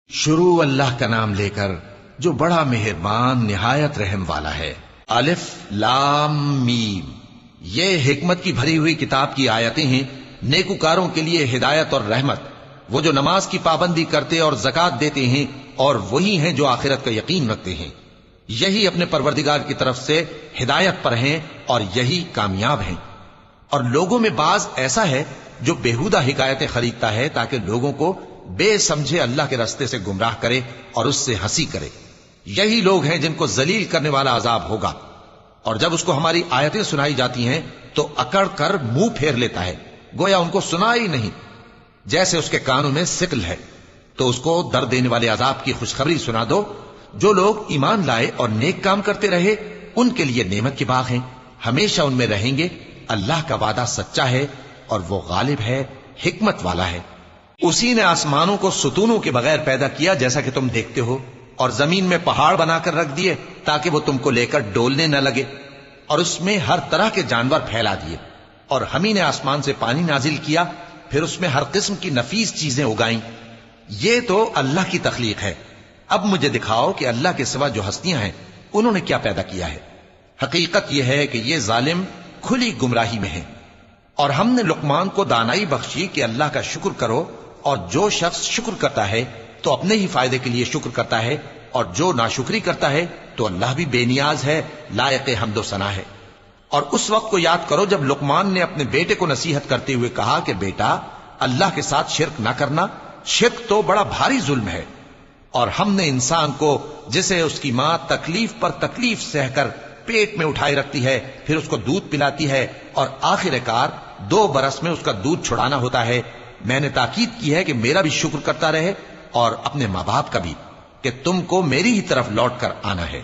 شروع اللہ کا نام لے کر جو بڑا مہربان نہایت رحم والا ہے۔ الف لام میم، یہ حکمت کی بھری ہوئی کتاب کی آیتیں ہیں، نیکوکاروں کے لیے ہدایت اور رحمت، وہ جو نماز کی پابندی کرتے اور زکات دیتے ہیں، اور وہی ہیں جو آخرت کا یقین رکھتے ہیں، یہی اپنے پروردگار کی طرف سے ہدایت پر ہیں اور یہی کامیاب ہیں۔ اور لوگوں میں بعض ایسا ہے جو بےہودہ حکایتیں خریدتا ہے تاکہ لوگوں کو بے سمجھے اللہ کے راستے سے گمراہ کرے اور اس سے ہنسی کرے، یہی لوگ ہیں جن کو ذلیل کرنے والا عذاب ہوگا۔ اور جب اس کو ہماری آیتیں سنائی جاتی ہیں تو اکڑ کر منہ پھیر لیتا ہے، گویا ان کو سنا ہی نہیں، جیسے اس کے کانوں میں ثقل ہے۔ تو اس کو درد دینے والے عذاب کی خوشخبری سنا دو۔ جو لوگ ایمان لائے اور نیک کام کرتے رہے ان کے لیے نعمت کے باغ ہیں، ہمیشہ ان میں رہیں گے۔ اللہ کا وعدہ سچا ہے اور وہ غالب ہے، حکمت والا ہے۔ اسی نے آسمانوں کو ستونوں کے بغیر پیدا کیا جیسا کہ تم دیکھتے ہو، اور زمین میں پہاڑ بنا کر رکھ دیے تاکہ وہ تم کو لے کر ڈولنے نہ لگے، اور اس میں ہر طرح کے جانور پھیلا دیے۔ اور ہم ہی نے آسمان سے پانی نازل کیا، پھر اس میں ہر قسم کی نفیس چیزیں اگائیں۔ یہ تو اللہ کی تخلیق ہے۔ اب مجھے دکھاؤ کہ اللہ کے سوا جو ہستیاں ہیں انہوں نے کیا پیدا کیا ہے۔ حقیقت یہ ہے کہ یہ ظالم کھلی گمراہی میں ہیں۔ اور ہم نے لقمان کو دانائی بخشی کہ اللہ کا شکر کرو، اور جو شخص شکر کرتا ہے تو اپنے ہی فائدے کے لیے شکر کرتا ہے، اور جو ناشکری کرتا ہے تو اللہ بھی بے نیاز ہے، لائق حمد و ثنا ہے۔ اور اس وقت کو یاد کرو جب لقمان نے اپنے بیٹے کو نصیحت کرتے ہوئے کہا کہ بیٹا، اللہ کے ساتھ شرک نہ کرنا، شرک تو بڑا بھاری ظلم ہے۔ اور ہم نے انسان کو، جسے اس کی ماں تکلیف پر تکلیف سہ کر پیٹ میں اٹھائے رکھتی ہے، پھر اس کو دودھ پلاتی ہے، اور آخر کار 2 برس میں اس کا دودھ چھڑانا ہوتا ہے، میں نے تاکید کی ہے کہ میرا بھی شکر کرتا رہے اور اپنے ماں باپ کا بھی، کہ تم کو میری ہی طرف لوٹ کر آنا ہے۔